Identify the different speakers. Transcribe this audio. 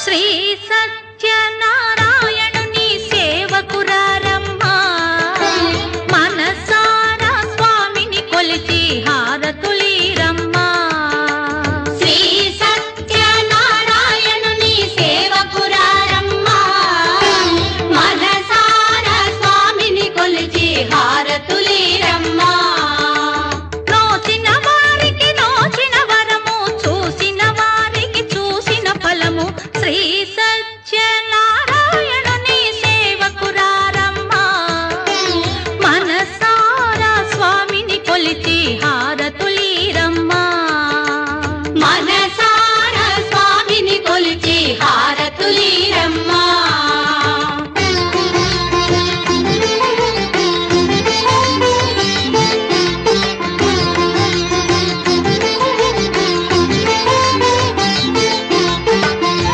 Speaker 1: శ్రీ సత్యనారాయణుని సేవకురారమ్మా మనసారా స్వామిని కొలిచి హారతులీరమ్మా
Speaker 2: శ్రీ సత్యనారాయణుని సేవకురారమ్మా మనసారా స్వామిని కొలిచి హారతులీరమ్మా
Speaker 1: నోచిన వారికి నోచిన వరము చూసిన వారికి చూసిన ఫలము శ్రీ